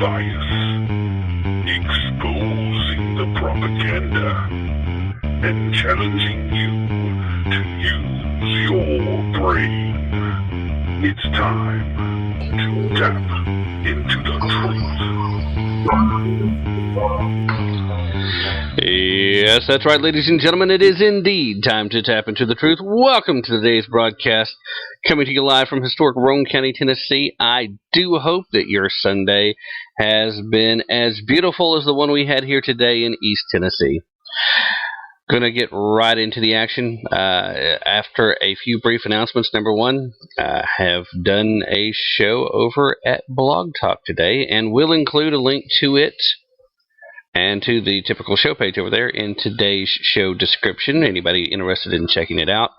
bias, exposing the propaganda, and challenging you to use your brain. It's time to tap into the truth. Yes, that's right, ladies and gentlemen. It is indeed time to tap into the truth. Welcome to today's broadcast, coming to you live from historic Roane County, Tennessee. I do hope that your Sunday has been as beautiful as the one we had here today in East Tennessee. Going to get right into the action after a few brief announcements. Number one, I have done a show over at Blog Talk today, and we'll include a link to it and to the typical show page over there in today's show description. Anybody interested in checking it out?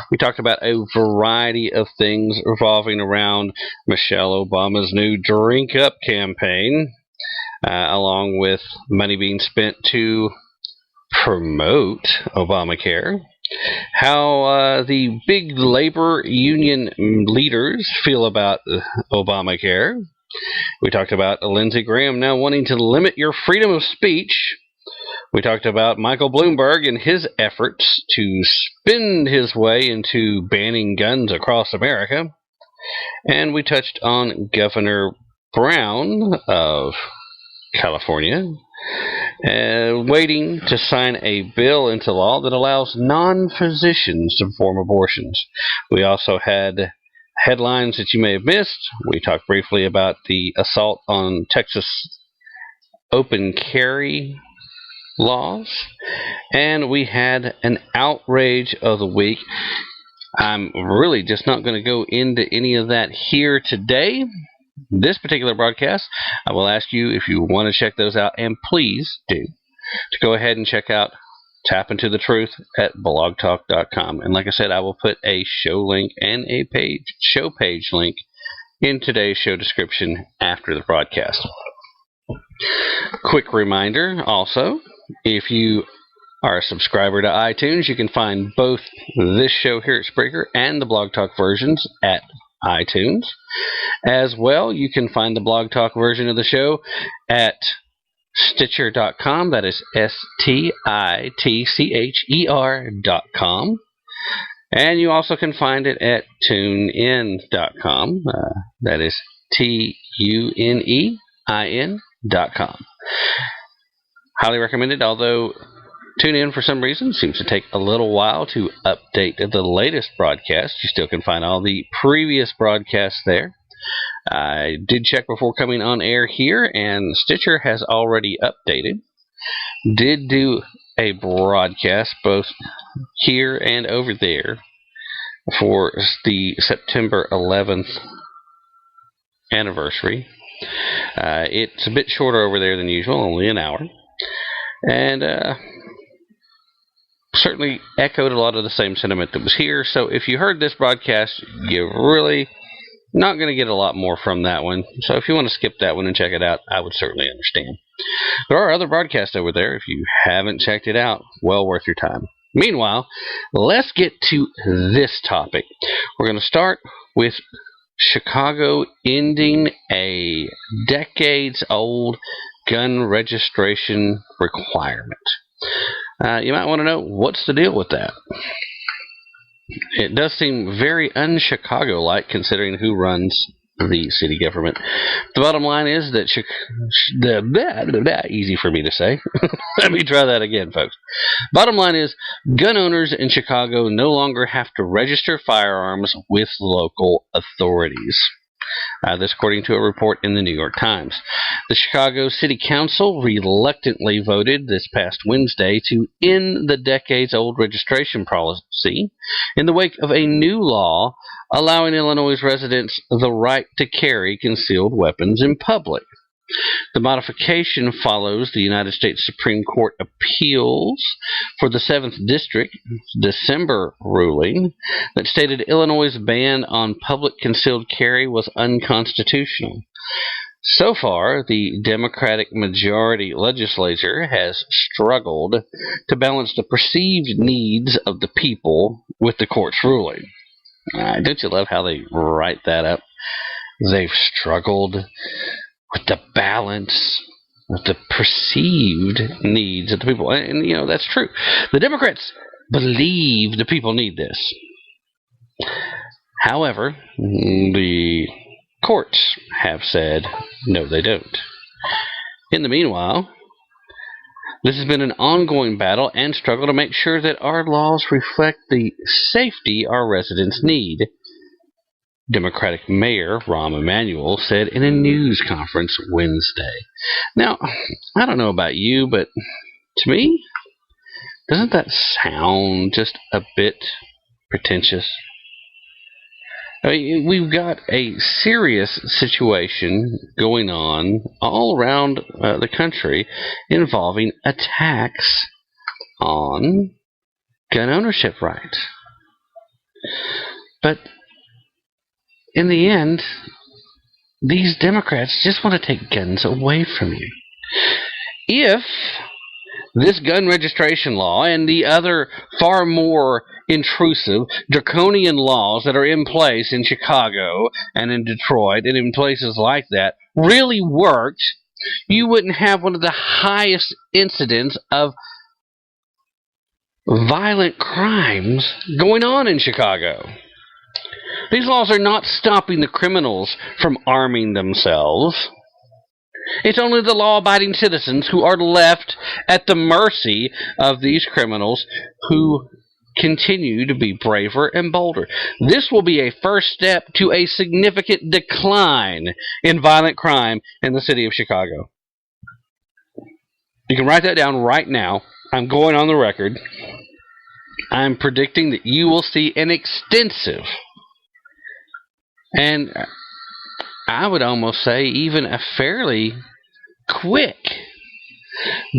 We talked about a variety of things revolving around Michelle Obama's new Drink Up campaign, along with money being spent to promote Obamacare, how the big labor union leaders feel about Obamacare. We talked about Lindsey Graham now wanting to limit your freedom of speech. We talked about Michael Bloomberg and his efforts to spin his way into banning guns across America. And we touched on Governor Brown of California, waiting to sign a bill into law that allows non-physicians to perform abortions. We also had headlines that you may have missed. We talked briefly about the assault on Texas open carry laws, and we had an outrage of the week. I'm really just not going to go into any of that here today. This particular broadcast, I will ask you if you want to check those out, and please do, to go ahead and check out Tap Into the Truth at blogtalk.com. And like I said, I will put a show link and a show page link in today's show description after the broadcast. Quick reminder also, if you are a subscriber to iTunes, you can find both this show here at Spreaker and the Blog Talk versions at iTunes. As well, you can find the Blog Talk version of the show at Stitcher.com. That is STITCHER.com. And you also can find it at TuneIn.com. That is TUNEIN.com. Highly recommended, although TuneIn, for some reason, seems to take a little while to update the latest broadcast. You still can find all the previous broadcasts there. I did check before coming on air here, and Stitcher has already updated. Did do a broadcast both here and over there for the September 11th anniversary. It's a bit shorter over there than usual, only an hour. And certainly echoed a lot of the same sentiment that was here. So if you heard this broadcast, you're really not going to get a lot more from that one. So if you want to skip that one and check it out, I would certainly understand. There are other broadcasts over there. If you haven't checked it out, well worth your time. Meanwhile, let's get to this topic. We're going to start with Chicago ending a decades-old gun registration requirement. You might want to know, what's the deal with that? It does seem very un-Chicago-like, considering who runs the city government. The bottom line is that easy for me to say. Let me try that again, folks. Bottom line is, gun owners in Chicago no longer have to register firearms with local authorities. This according to a report in the New York Times. The Chicago City Council reluctantly voted this past Wednesday to end the decades-old registration policy in the wake of a new law allowing Illinois residents the right to carry concealed weapons in public. The modification follows the United States Supreme Court appeals for the 7th District December ruling that stated Illinois' ban on public concealed carry was unconstitutional. So far, the Democratic majority legislature has struggled to balance the perceived needs of the people with the court's ruling. Don't you love how they write that up? They've struggled. with the balance, with the perceived needs of the people. And, that's true. The Democrats believe the people need this. However, the courts have said, no, they don't. In the meanwhile, this has been an ongoing battle and struggle to make sure that our laws reflect the safety our residents need. Democratic Mayor Rahm Emanuel said in a news conference Wednesday. Now, I don't know about you, but to me, doesn't that sound just a bit pretentious? I mean, we've got a serious situation going on all around the country involving attacks on gun ownership rights. But in the end, these Democrats just want to take guns away from you. If this gun registration law and the other far more intrusive, draconian laws that are in place in Chicago and in Detroit and in places like that really worked, you wouldn't have one of the highest incidents of violent crimes going on in Chicago. These laws are not stopping the criminals from arming themselves. It's only the law-abiding citizens who are left at the mercy of these criminals who continue to be braver and bolder. This will be a first step to a significant decline in violent crime in the city of Chicago. You can write that down right now. I'm going on the record. I'm predicting that you will see an extensive, and I would almost say even a fairly quick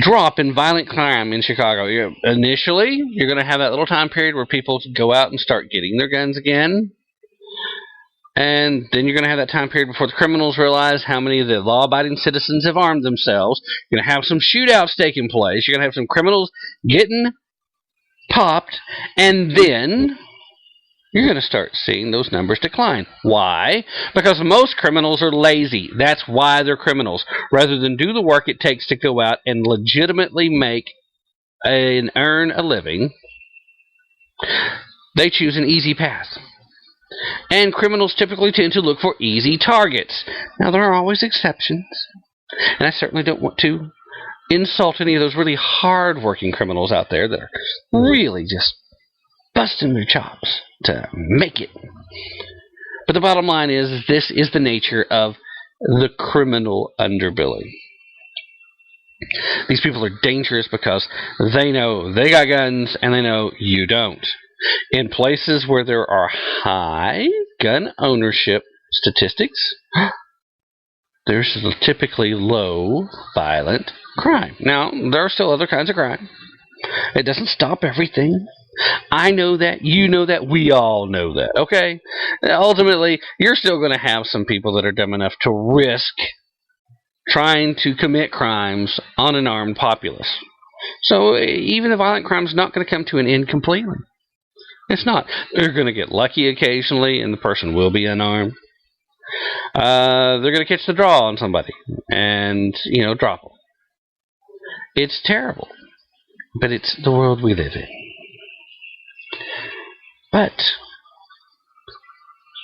drop in violent crime in Chicago. Initially, you're going to have that little time period where people go out and start getting their guns again. And then you're going to have that time period before the criminals realize how many of the law-abiding citizens have armed themselves. You're going to have some shootouts taking place. You're going to have some criminals getting popped. And then you're going to start seeing those numbers decline. Why? Because most criminals are lazy. That's why they're criminals. Rather than do the work it takes to go out and legitimately make and earn a living, they choose an easy path. And criminals typically tend to look for easy targets. Now, there are always exceptions. And I certainly don't want to insult any of those really hard-working criminals out there that are really just busting their chops to make it. But the bottom line is, this is the nature of the criminal underbelly. These people are dangerous because they know they got guns and they know you don't. In places where there are high gun ownership statistics, there's typically low violent crime. Now, there are still other kinds of crime. It doesn't stop everything. I know that, you know that, we all know that, okay? Ultimately, you're still going to have some people that are dumb enough to risk trying to commit crimes on an armed populace. So even the violent crime is not going to come to an end completely. It's not. They're going to get lucky occasionally, and the person will be unarmed. They're going to catch the draw on somebody and, drop them. It's terrible, but it's the world we live in. But,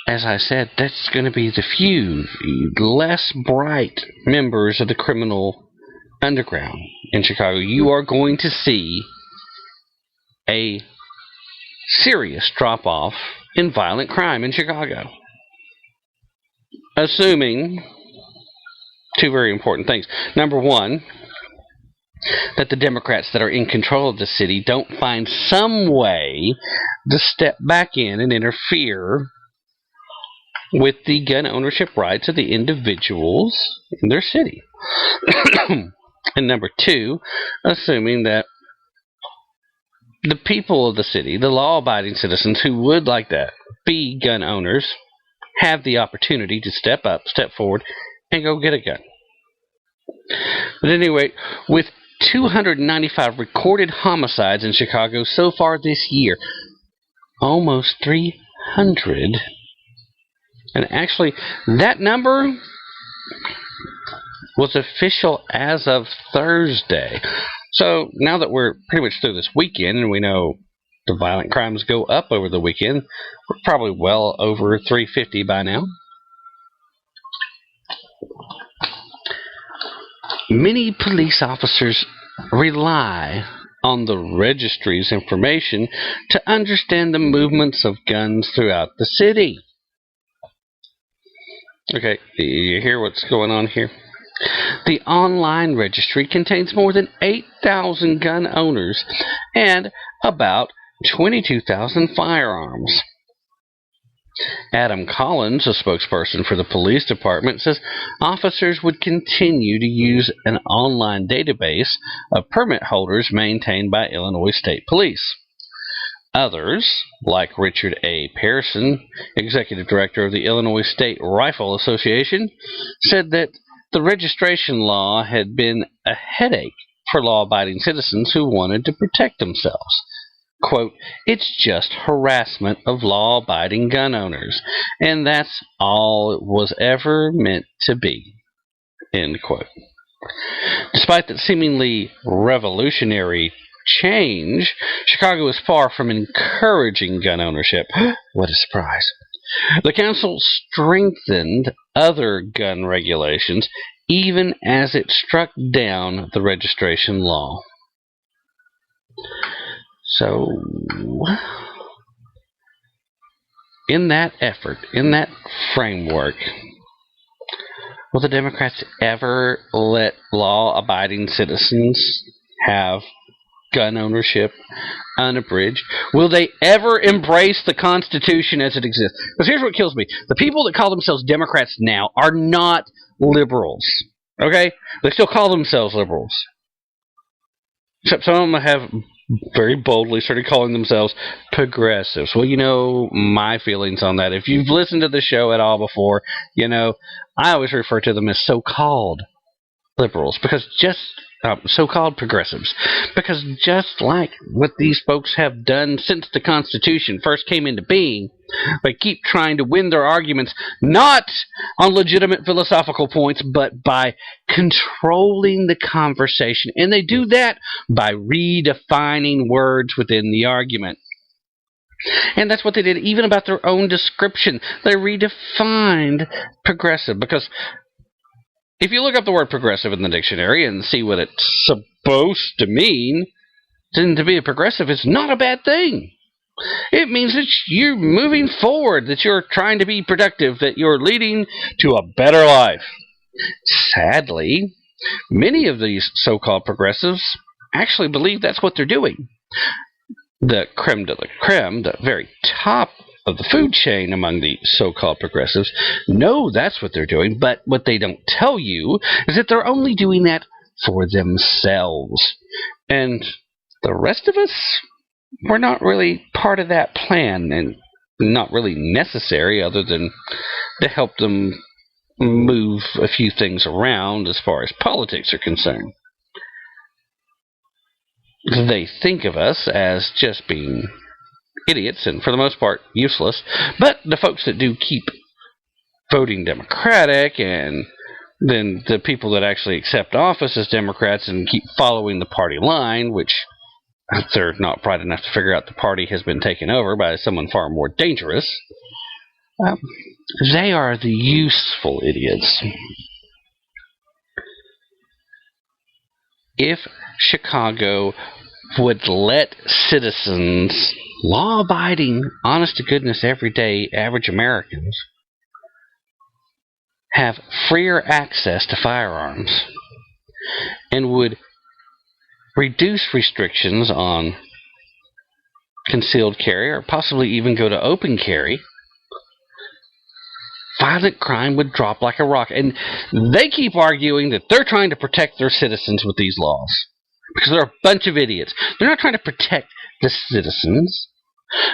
as I said, that's going to be the few less bright members of the criminal underground in Chicago. You are going to see a serious drop-off in violent crime in Chicago. Assuming two very important things. Number one, that the Democrats that are in control of the city don't find some way to step back in and interfere with the gun ownership rights of the individuals in their city. And number two, assuming that the people of the city, the law-abiding citizens who would like that be gun owners, have the opportunity to step up, step forward, and go get a gun. But anyway, with 295 recorded homicides in Chicago so far this year, almost 300. And actually, that number was official as of Thursday. So now that we're pretty much through this weekend and we know the violent crimes go up over the weekend, we're probably well over 350 by now. Many police officers rely on the registry's information to understand the movements of guns throughout the city. Okay, you hear what's going on here? The online registry contains more than 8,000 gun owners and about 22,000 firearms. Adam Collins, a spokesperson for the police department, says officers would continue to use an online database of permit holders maintained by Illinois State Police. Others, like Richard A. Pearson, executive director of the Illinois State Rifle Association, said that the registration law had been a headache for law-abiding citizens who wanted to protect themselves. Quote, "It's just harassment of law-abiding gun owners, and that's all it was ever meant to be." End quote. Despite that seemingly revolutionary change, Chicago is far from encouraging gun ownership. What a surprise. The council strengthened other gun regulations even as it struck down the registration law. So, in that effort, in that framework, will the Democrats ever let law-abiding citizens have gun ownership unabridged? Will they ever embrace the Constitution as it exists? Because here's what kills me. The people that call themselves Democrats now are not liberals. Okay? They still call themselves liberals. Except some of them have very boldly started calling themselves progressives. Well, you know my feelings on that. If you've listened to the show at all before, you know I always refer to them as so-called liberals, because just so-called progressives, because just like what these folks have done since the Constitution first came into being, they keep trying to win their arguments not on legitimate philosophical points, but by controlling the conversation. And they do that by redefining words within the argument. And that's what they did even about their own description. They redefined progressive, because if you look up the word progressive in the dictionary and see what it's supposed to mean, then to be a progressive is not a bad thing. It means that you're moving forward, that you're trying to be productive, that you're leading to a better life. Sadly, many of these so-called progressives actually believe that's what they're doing. The creme de la creme, the very top of the food chain among the so-called progressives, know that's what they're doing, but what they don't tell you is that they're only doing that for themselves. And the rest of us, we're not really part of that plan, and not really necessary other than to help them move a few things around as far as politics are concerned. They think of us as just being idiots and, for the most part, useless. But the folks that do keep voting Democratic, and then the people that actually accept office as Democrats and keep following the party line, which they're not bright enough to figure out the party has been taken over by someone far more dangerous, they are the useful idiots. If Chicago would let citizens, law-abiding, honest-to-goodness, everyday, average Americans, have freer access to firearms, and would reduce restrictions on concealed carry, or possibly even go to open carry, violent crime would drop like a rock. And they keep arguing that they're trying to protect their citizens with these laws, because they're a bunch of idiots. They're not trying to protect the citizens.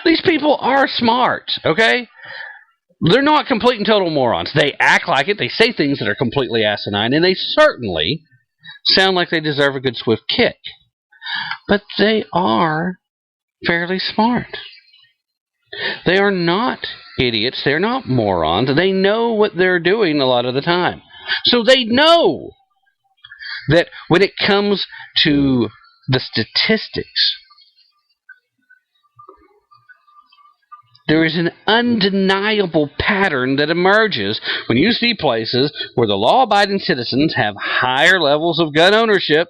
These people are smart, okay? They're not complete and total morons. They act like it. They say things that are completely asinine, and they certainly sound like they deserve a good swift kick. But they are fairly smart. They are not idiots. They're not morons. They know what they're doing a lot of the time. So they know that when it comes to the statistics, there is an undeniable pattern that emerges when you see places where the law-abiding citizens have higher levels of gun ownership.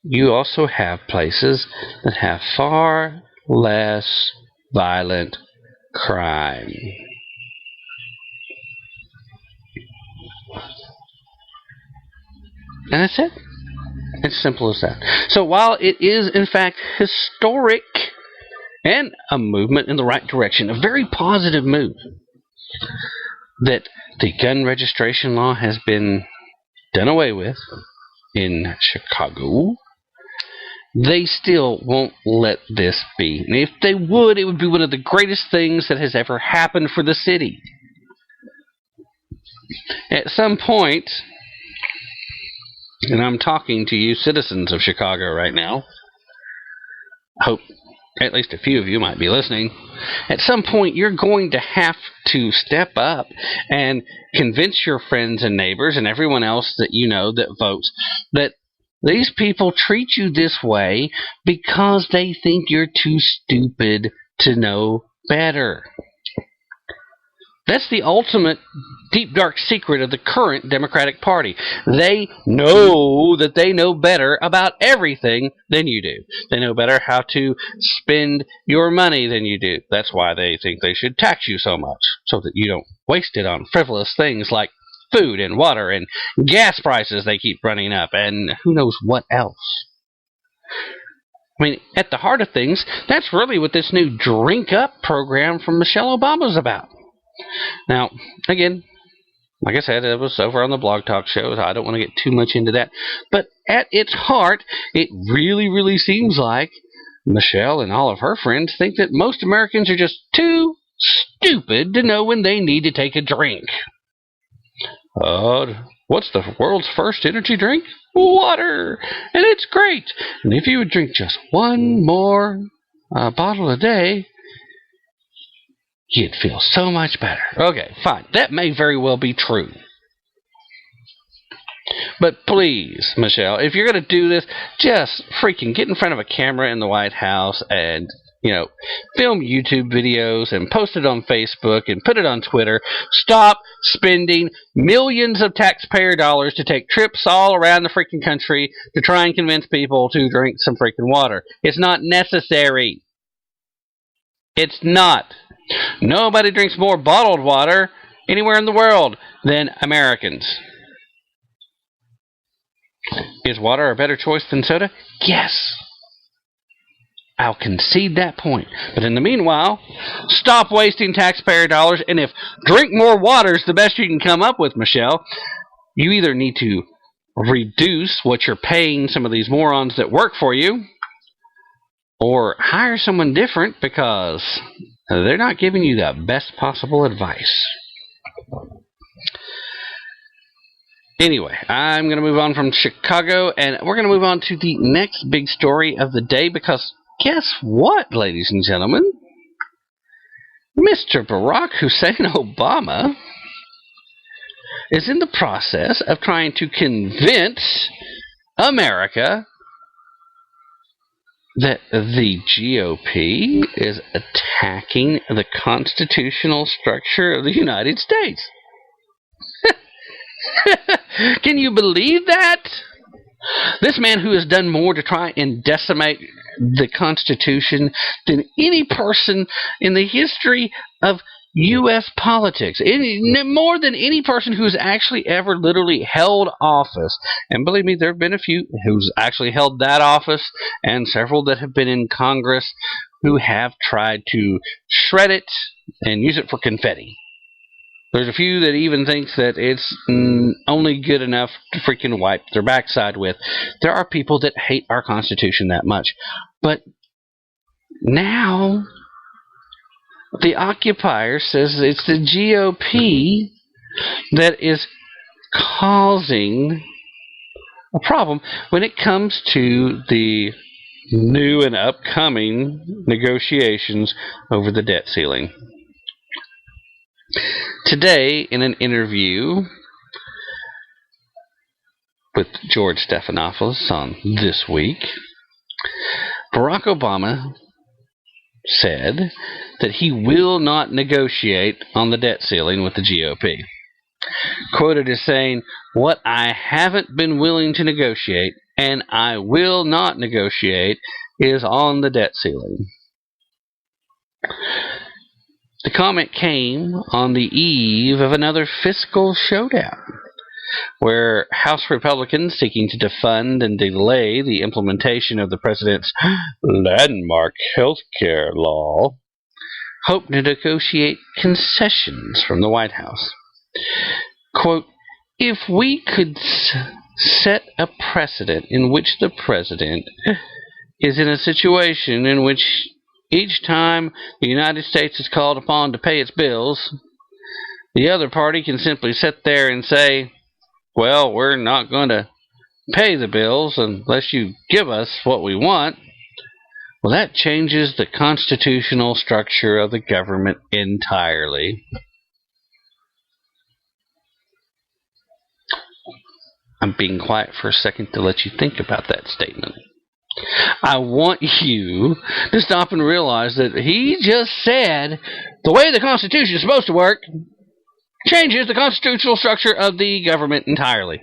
You also have places that have far less violent crime. And that's it. It's simple as that. So while it is, in fact, historic and a movement in the right direction, a very positive move, that the gun registration law has been done away with in Chicago, they still won't let this be. And if they would, it would be one of the greatest things that has ever happened for the city. At some point, and I'm talking to you citizens of Chicago right now, I hope at least a few of you might be listening. At some point, you're going to have to step up and convince your friends and neighbors and everyone else that you know that votes that these people treat you this way because they think you're too stupid to know better. That's the ultimate deep, dark secret of the current Democratic Party. They know that they know better about everything than you do. They know better how to spend your money than you do. That's why they think they should tax you so much, so that you don't waste it on frivolous things like food and water and gas prices they keep running up, and who knows what else. I mean, at the heart of things, that's really what this new Drink Up program from Michelle Obama is about. Now, again, like I said, it was over on the Blog Talk show, so I don't want to get too much into that. But at its heart, it really, really seems like Michelle and all of her friends think that most Americans are just too stupid to know when they need to take a drink. What's the world's first energy drink? Water! And it's great! And if you would drink just one more bottle a day, you'd feel so much better. Okay, fine. That may very well be true. But please, Michelle, if you're going to do this, just freaking get in front of a camera in the White House and, film YouTube videos and post it on Facebook and put it on Twitter. Stop spending millions of taxpayer dollars to take trips all around the freaking country to try and convince people to drink some freaking water. It's not necessary. It's not. Nobody drinks more bottled water anywhere in the world than Americans. Is water a better choice than soda? Yes. I'll concede that point. But in the meanwhile, stop wasting taxpayer dollars, and if drink more water is the best you can come up with, Michelle, you either need to reduce what you're paying some of these morons that work for you, or hire someone different because they're not giving you the best possible advice. Anyway, I'm going to move on from Chicago, and we're going to move on to the next big story of the day, because guess what, ladies and gentlemen? Mr. Barack Hussein Obama is in the process of trying to convince America that the GOP is attacking the constitutional structure of the United States. Can you believe that? This man who has done more to try and decimate the Constitution than any person in the history of U.S. politics, more than any person who's actually ever literally held office. And believe me, there have been a few who's actually held that office, and several that have been in Congress who have tried to shred it and use it for confetti. There's a few that even thinks that it's only good enough to freaking wipe their backside with. There are people that hate our Constitution that much. But now the occupier says it's the GOP that is causing a problem when it comes to the new and upcoming negotiations over the debt ceiling. Today, in an interview, with George Stephanopoulos on This Week. Barack Obama said that he will not negotiate on the debt ceiling with the GOP. Quoted as saying, "What I haven't been willing to negotiate, and I will not negotiate, is on the debt ceiling." The comment came on the eve of another fiscal showdown, where House Republicans seeking to defund and delay the implementation of the president's landmark health care law hope to negotiate concessions from the White House. Quote, "If we could set a precedent in which the president is in a situation in which each time the United States is called upon to pay its bills, the other party can simply sit there and say, well, we're not going to pay the bills unless you give us what we want, well, that changes the constitutional structure of the government entirely." I'm being quiet for a second to let you think about that statement. I want you to stop and realize that he just said the way the Constitution is supposed to work changes the constitutional structure of the government entirely.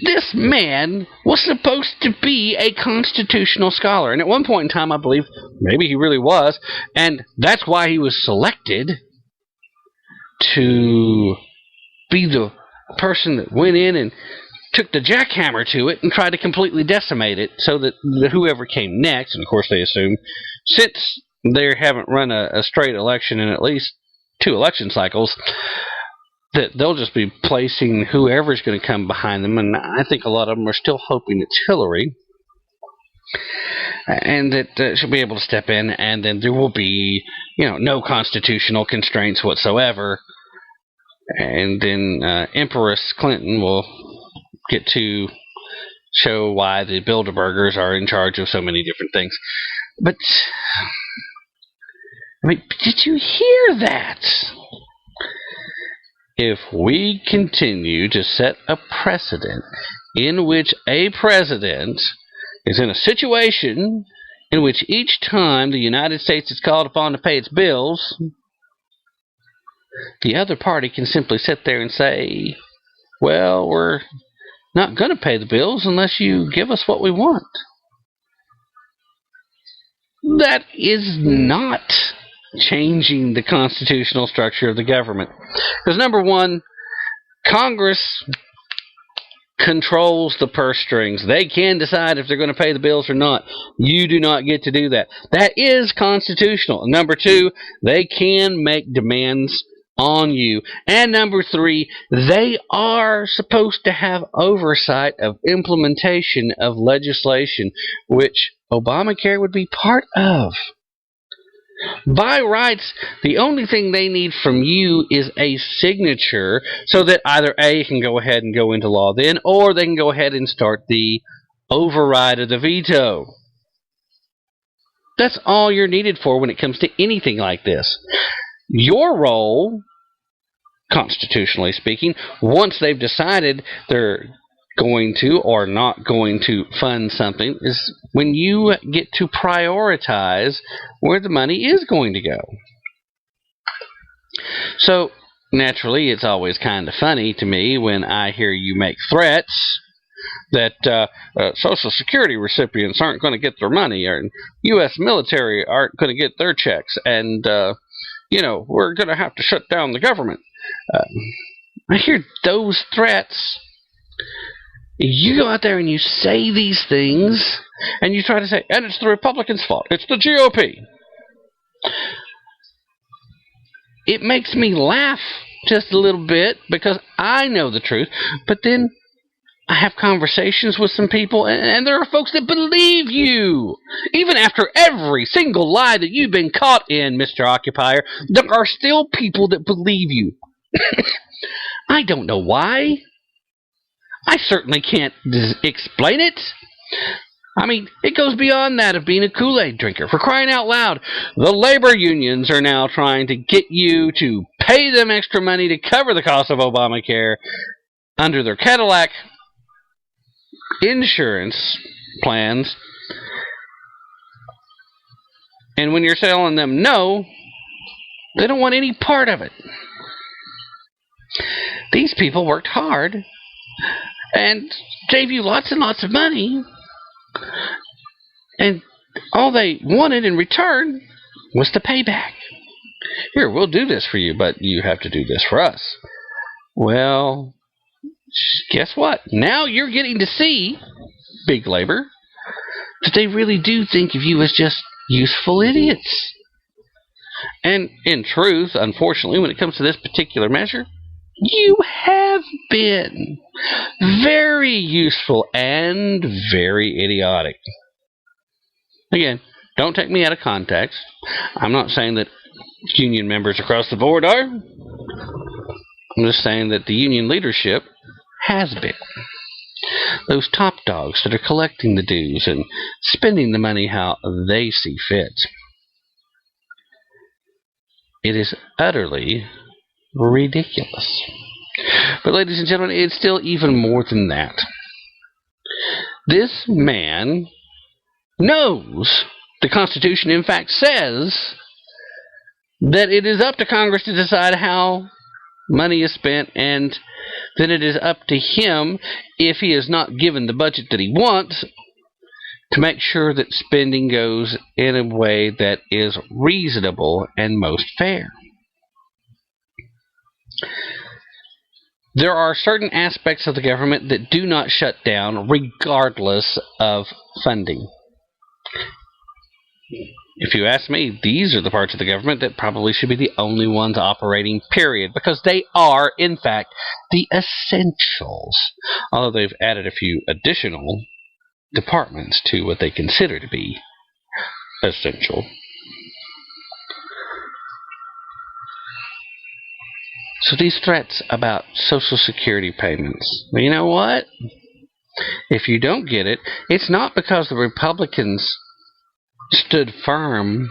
This man was supposed to be a constitutional scholar, and at one point in time, I believe, maybe he really was, and that's why he was selected to be the person that went in and took the jackhammer to it and tried to completely decimate it so that whoever came next, and of course they assume, since they haven't run a straight election in at least 2 election cycles, that they'll just be placing whoever's going to come behind them, and I think a lot of them are still hoping it's Hillary, and that she'll be able to step in, and then there will be, no constitutional constraints whatsoever, and then Empress Clinton will get to show why the Bilderbergers are in charge of so many different things. But, did you hear that? If we continue to set a precedent in which a president is in a situation in which each time the United States is called upon to pay its bills, the other party can simply sit there and say, well, we're not going to pay the bills unless you give us what we want. That is not changing the constitutional structure of the government. Because number one, Congress controls the purse strings. They can decide if they're going to pay the bills or not. You do not get to do that. That is constitutional. Number two, they can make demands on you. And number three, they are supposed to have oversight of implementation of legislation, which Obamacare would be part of. By rights, the only thing they need from you is a signature so that either A, can go ahead and go into law then, or they can go ahead and start the override of the veto. That's all you're needed for when it comes to anything like this. Your role, constitutionally speaking, once they've decided they're going to or not going to fund something, is when you get to prioritize where the money is going to go. So, naturally, it's always kind of funny to me when I hear you make threats that Social Security recipients aren't going to get their money, or U.S. military aren't going to get their checks, and we're going to have to shut down the government. I hear those threats. You go out there and you say these things, and you try to say, and it's the Republicans' fault. It's the GOP. It makes me laugh just a little bit because I know the truth, but then I have conversations with some people, and there are folks that believe you. Even after every single lie that you've been caught in, Mr. Occupier, there are still people that believe you. I don't know why. I certainly can't explain it. I mean, it goes beyond that of being a Kool-Aid drinker. For crying out loud, the labor unions are now trying to get you to pay them extra money to cover the cost of Obamacare. under their Cadillac insurance plans, and when you're telling them no, they don't want any part of it. These people worked hard and gave you lots and lots of money, and all they wanted in return was the payback. Here, we'll do this for you, but you have to do this for us. Well, guess what? Now you're getting to see, big labor, that they really do think of you as just useful idiots. And in truth, unfortunately, when it comes to this particular measure, you have been very useful and very idiotic. Again, don't take me out of context. I'm not saying that union members across the board are. I'm just saying that the union leadership has been. Those top dogs that are collecting the dues and spending the money how they see fit. It is utterly ridiculous. But ladies and gentlemen, it's still even more than that. This man knows the Constitution, in fact, says that it is up to Congress to decide how money is spent, and then it is up to him, if he is not given the budget that he wants, to make sure that spending goes in a way that is reasonable and most fair. There are certain aspects of the government that do not shut down regardless of funding. If you ask me, these are the parts of the government that probably should be the only ones operating, period, because they are, in fact, the essentials, although they've added a few additional departments to what they consider to be essential. So these threats about Social Security payments, well, you know what? If you don't get it, it's not because the Republicans stood firm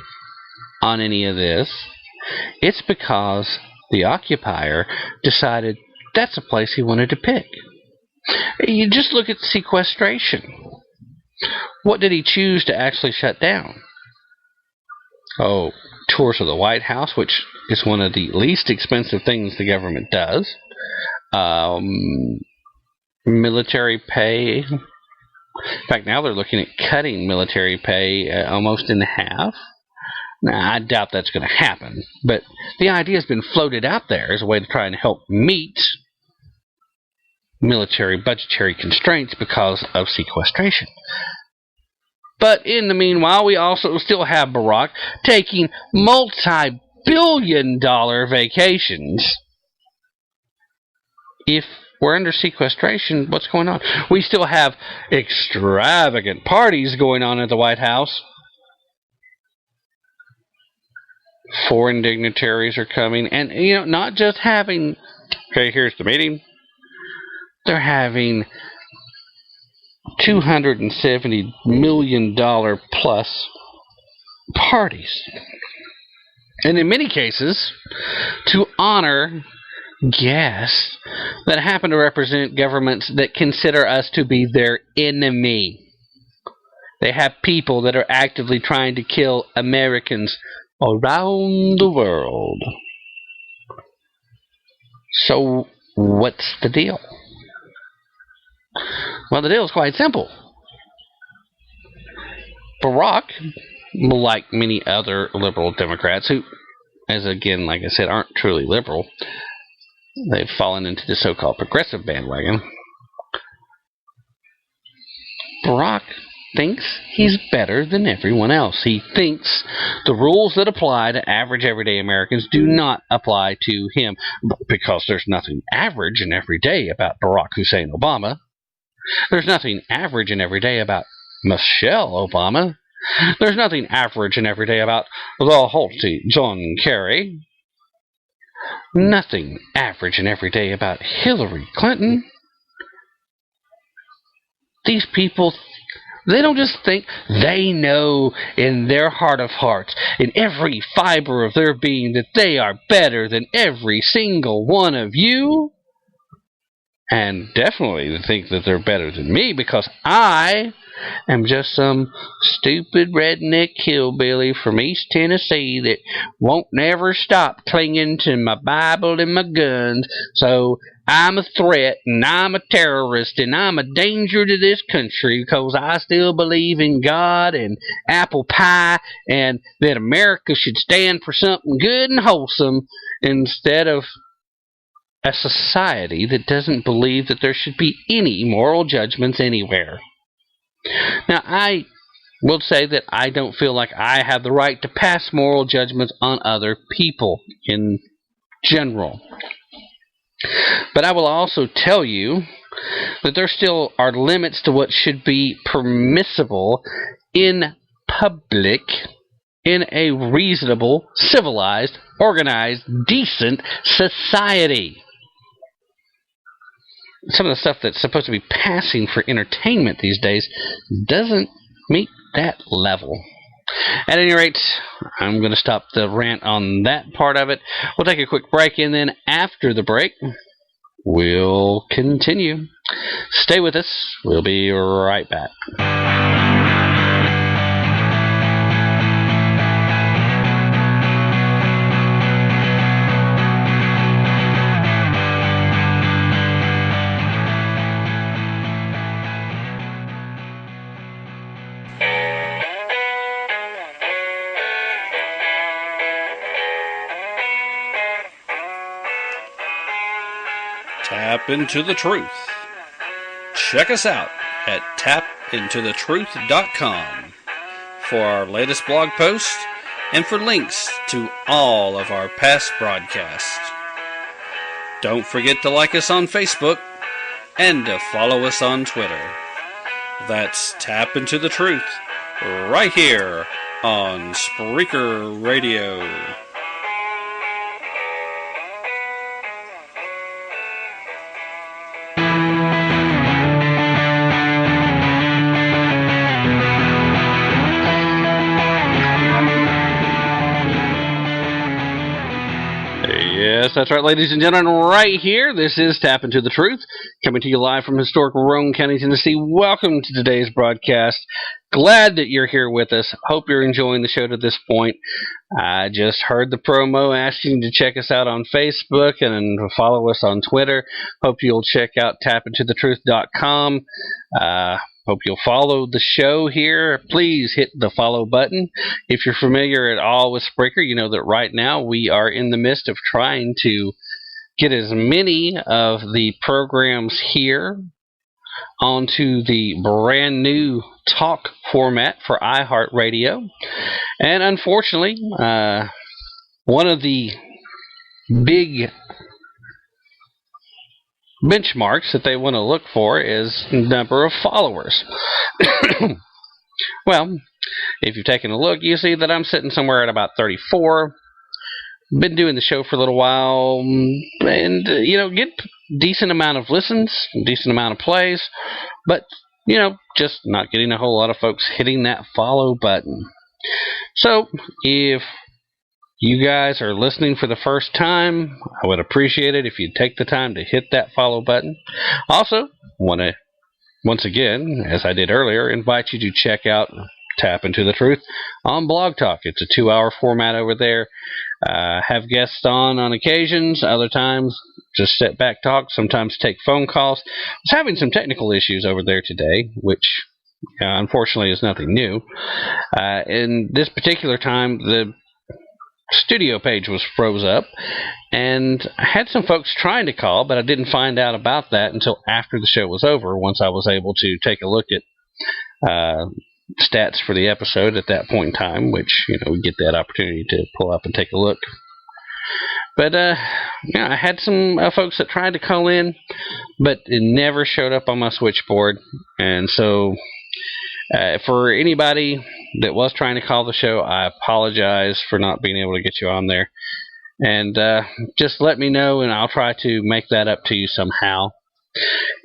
on any of this. It's because the occupier decided that's a place he wanted to pick. You just look at sequestration. What did he choose to actually shut down? Oh, tours of the White House, which is one of the least expensive things the government does. Military pay. In fact, now they're looking at cutting military pay almost in half. Now, I doubt that's going to happen, but the idea has been floated out there as a way to try and help meet military budgetary constraints because of sequestration. But in the meanwhile, we also still have Barack taking multi-billion-dollar vacations. If we're under sequestration, what's going on? We still have extravagant parties going on at the White House. Foreign dignitaries are coming, and not just having, okay, here's the meeting. They're having $270 million plus parties, and in many cases to honor guests that happen to represent governments that consider us to be their enemy. They have people that are actively trying to kill Americans around the world. So what's the deal? Well, the deal is quite simple. Barack, like many other liberal Democrats who, as again, like I said, aren't truly liberal, they've fallen into the so-called progressive bandwagon. Barack thinks he's better than everyone else. He thinks the rules that apply to average everyday Americans do not apply to him, because there's nothing average and everyday about Barack Hussein Obama. There's nothing average and everyday about Michelle Obama. There's nothing average and everyday about the haughty John Kerry. Nothing average and everyday about Hillary Clinton. These people, they don't just think, they know in their heart of hearts, in every fiber of their being, that they are better than every single one of you. and definitely think that they're better than me because I am just some stupid redneck hillbilly from East Tennessee that won't never stop clinging to my Bible and my guns. So I'm a threat and I'm a terrorist and I'm a danger to this country because I still believe in God and apple pie and that America should stand for something good and wholesome instead of a society that doesn't believe that there should be any moral judgments anywhere. Now, I will say that I don't feel like I have the right to pass moral judgments on other people in general. But I will also tell you that there still are limits to what should be permissible in public in a reasonable, civilized, organized, decent society. Some of the stuff that's supposed to be passing for entertainment these days doesn't meet that level. At any rate, I'm going to stop the rant on that part of it. We'll take a quick break, and then after the break, we'll continue. Stay with us. We'll be right back. Tap into the truth. Check us out at tapintothetruth.com for our latest blog posts and for links to all of our past broadcasts. Don't forget to like us on Facebook and to follow us on Twitter. That's Tap Into the Truth right here on Spreaker Radio. Yes, that's right, ladies and gentlemen, right here. This is Tap Into the Truth, coming to you live from historic Roane County, Tennessee. Welcome to today's broadcast. Glad that you're here with us. Hope you're enjoying the show to this point. I just heard the promo asking you to check us out on Facebook and follow us on Twitter. Hope you'll check out tapintothetruth.com. Hope you'll follow the show here. Please hit the follow button. If you're familiar at all with Spreaker, you know that right now we are in the midst of trying to get as many of the programs here onto the brand new talk format for iHeartRadio. And unfortunately, one of the big benchmarks that they want to look for is number of followers. Well, if you've taken a look, you see that I'm sitting somewhere at about 34. Been doing the show for a little while, and get decent amount of listens, decent amount of plays, but just not getting a whole lot of folks hitting that follow button. So if you guys are listening for the first time, I would appreciate it if you'd take the time to hit that follow button. Also, want to, once again, as I did earlier, invite you to check out Tap Into the Truth on Blog Talk. It's a 2-hour format over there. Have guests on occasions. Other times, just sit back, talk. Sometimes take phone calls. I was having some technical issues over there today, which unfortunately is nothing new. In this particular time, the studio page was froze up, and I had some folks trying to call, but I didn't find out about that until after the show was over, once I was able to take a look at stats for the episode at that point in time, which we get that opportunity to pull up and take a look. But I had some folks that tried to call in, but it never showed up on my switchboard. And so for anybody that was trying to call the show, I apologize for not being able to get you on there. And just let me know, and I'll try to make that up to you somehow.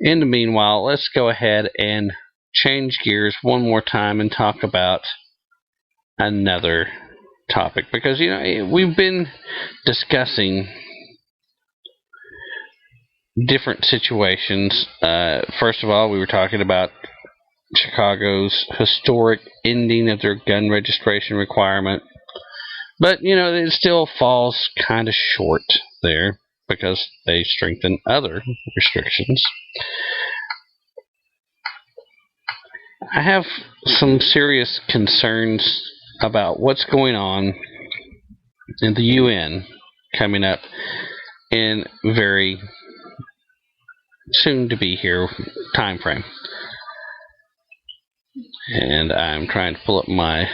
In the meanwhile, let's go ahead and change gears one more time and talk about another topic. Because, we've been discussing different situations. First of all, we were talking about Chicago's historic ending of their gun registration requirement. But, it still falls kind of short there because they strengthen other restrictions. I have some serious concerns about what's going on in the UN coming up in very soon to be here time frame. And I'm trying to pull up my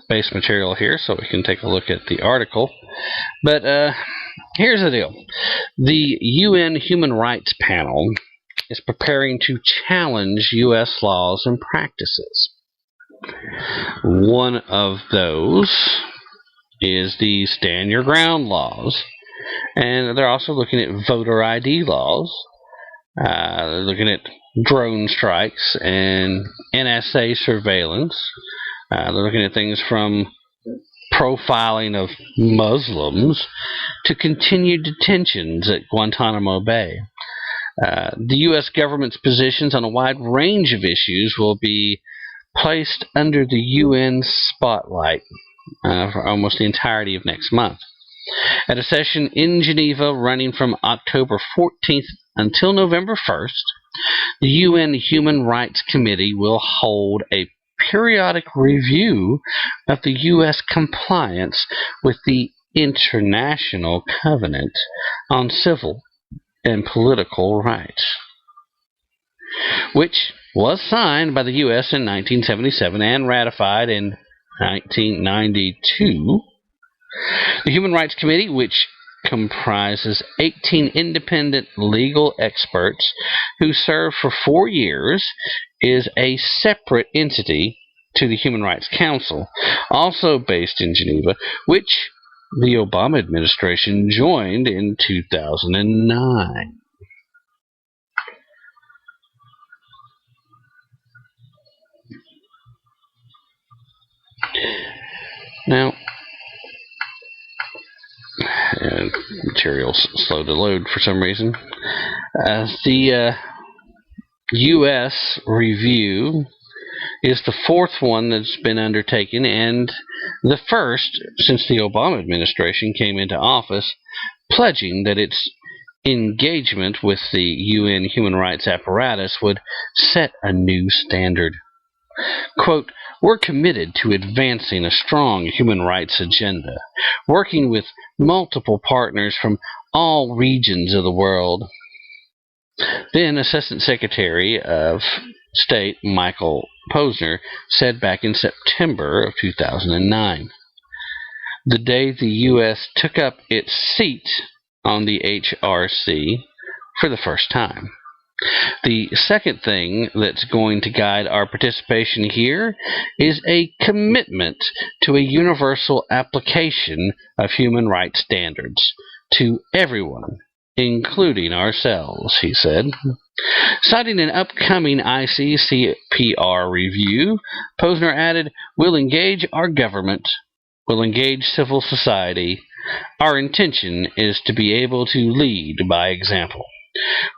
base material here so we can take a look at the article. But here's the deal. The UN Human Rights Panel is preparing to challenge U.S. laws and practices. One of those is the Stand Your Ground laws, and they're also looking at voter ID laws. They're looking at drone strikes and NSA surveillance. They're looking at things from profiling of Muslims to continued detentions at Guantanamo Bay. The U.S. government's positions on a wide range of issues will be placed under the UN spotlight for almost the entirety of next month. At a session in Geneva running from October 14th until November 1st, the UN Human Rights Committee will hold a periodic review of the U.S. compliance with the International Covenant on Civil and Political Rights, which was signed by the U.S. in 1977 and ratified in 1992. The Human Rights Committee, which comprises 18 independent legal experts who serve for 4 years, is a separate entity to the Human Rights Council, also based in Geneva, which the Obama administration joined in 2009. Now, material's slow to load for some reason. The U.S. review is the fourth one that's been undertaken and the first since the Obama administration came into office, pledging that its engagement with the UN human rights apparatus would set a new standard. Quote, "We're committed to advancing a strong human rights agenda, working with multiple partners from all regions of the world." Then Assistant Secretary of State Michael Posner said back in September of 2009, the day the U.S. took up its seat on the HRC for the first time. The second thing that's going to guide our participation here is a commitment to a universal application of human rights standards to everyone, including ourselves, he said. Citing an upcoming ICCPR review, Posner added, "We'll engage our government, we'll engage civil society. Our intention is to be able to lead by example."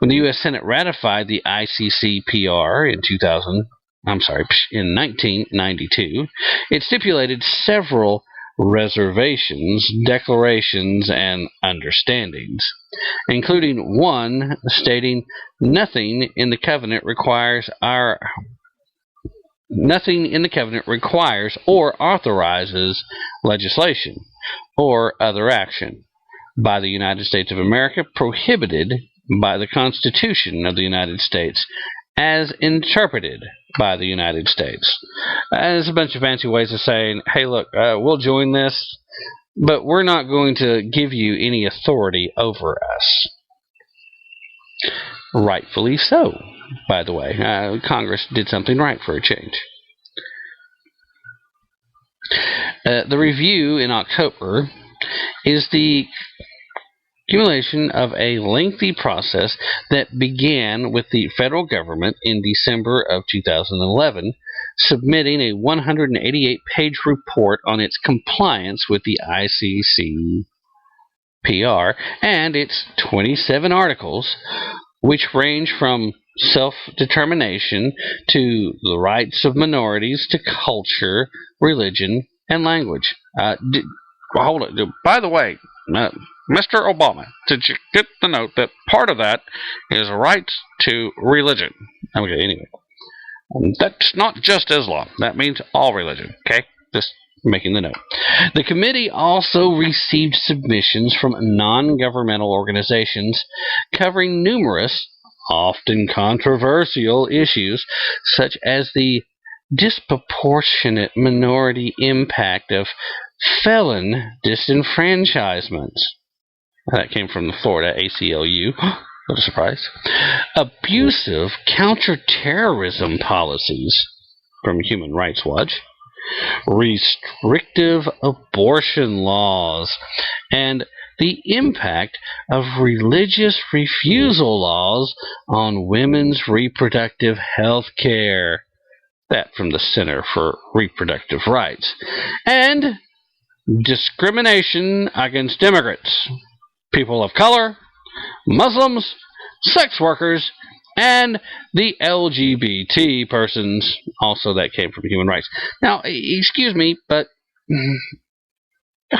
When the U.S. Senate ratified the ICCPR in 1992, it stipulated several reservations, declarations, and understandings, including one stating nothing in the covenant requires or authorizes legislation or other action by the United States of America prohibited by the Constitution of the United States as interpreted by the United States. There's a bunch of fancy ways of saying, hey, look, we'll join this, but we're not going to give you any authority over us. Rightfully so, by the way. Congress did something right for a change. The review in October is the accumulation of a lengthy process that began with the federal government in December of 2011, submitting a 188-page report on its compliance with the ICCPR. PR, and its 27 articles, which range from self-determination to the rights of minorities to culture, religion, and language. Hold it. By the way, Mr. Obama, did you get the note that part of that is rights to religion? Okay, anyway. That's not just Islam. That means all religion, okay? Just making the note. The committee also received submissions from non-governmental organizations covering numerous, often controversial issues, such as the disproportionate minority impact of felon disenfranchisements. That came from the Florida ACLU. What a surprise. Abusive counterterrorism policies from Human Rights Watch. Restrictive abortion laws. And the impact of religious refusal laws on women's reproductive health care. That from the Center for Reproductive Rights. And discrimination against immigrants, people of color, Muslims, sex workers, and the LGBT persons. Also, that came from Human Rights. Now, excuse me, but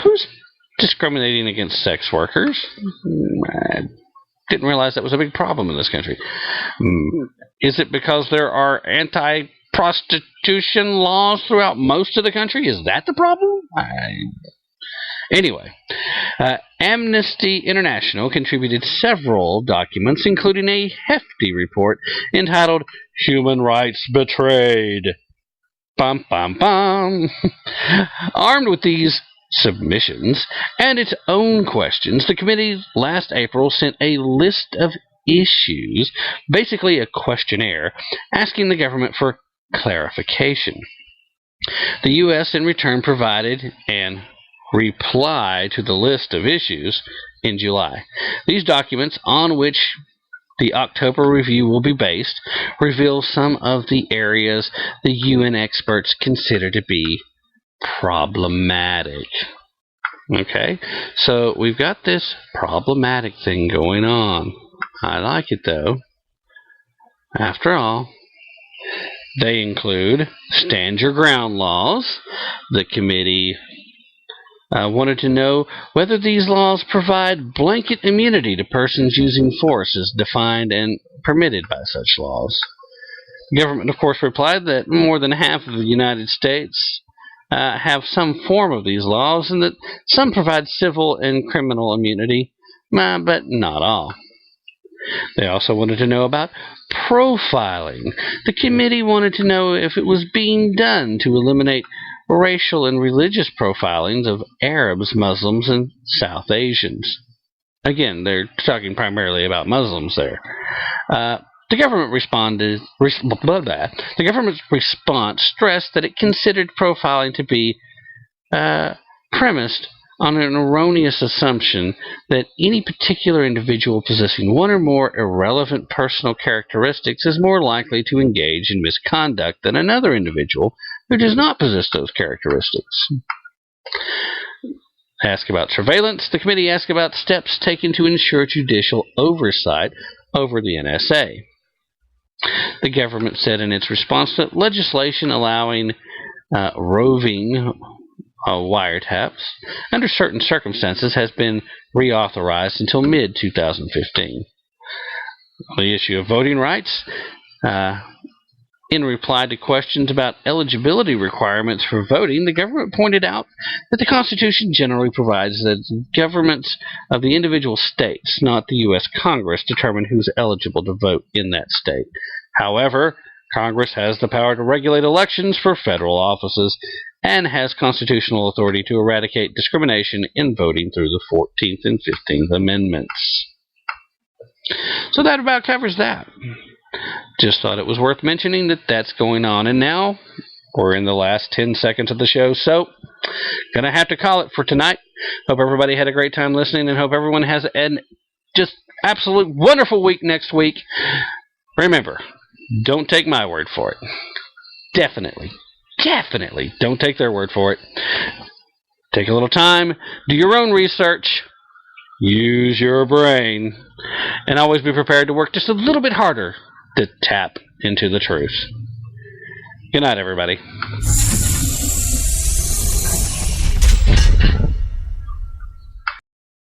who's discriminating against sex workers? I didn't realize that was a big problem in this country. Is it because there are anti-prostitution laws throughout most of the country? Is that the problem? Anyway, Amnesty International contributed several documents, including a hefty report entitled Human Rights Betrayed. Bum, bum, bum. Armed with these submissions and its own questions, the committee last April sent a list of issues, basically a questionnaire, asking the government for clarification. The U.S. in return provided an reply to the list of issues in July. These documents, on which the October review will be based, reveal some of the areas the UN experts consider to be problematic. Okay, so we've got this problematic thing going on. I like it, though. After all, they include stand your ground laws. The committee wanted to know whether these laws provide blanket immunity to persons using force as defined and permitted by such laws. The government, of course, replied that more than half of the United States have some form of these laws, and that some provide civil and criminal immunity, but not all. They also wanted to know about profiling. The committee wanted to know if it was being done to eliminate racial and religious profilings of Arabs, Muslims, and South Asians. Again, they're talking primarily about Muslims there. The government's response stressed that it considered profiling to be premised on an erroneous assumption that any particular individual possessing one or more irrelevant personal characteristics is more likely to engage in misconduct than another individual who does not possess those characteristics. Ask about surveillance. The committee asked about steps taken to ensure judicial oversight over the NSA. The government said in its response that legislation allowing roving wiretaps under certain circumstances has been reauthorized until mid-2015. The issue of voting rights, in reply to questions about eligibility requirements for voting, the government pointed out that the Constitution generally provides that governments of the individual states, not the U.S. Congress, determine who's eligible to vote in that state. However, Congress has the power to regulate elections for federal offices and has constitutional authority to eradicate discrimination in voting through the 14th and 15th Amendments. So that about covers that. Just thought it was worth mentioning that that's going on. And now we're in the last 10 seconds of the show, so gonna have to call it for tonight. Hope everybody had a great time listening, and hope everyone has an just absolute wonderful week next week. Remember, don't take my word for it. Definitely don't take their word for it. Take a little time, do your own research, use your brain, and always be prepared to work just a little bit harder to tap into the truth. Good night, everybody.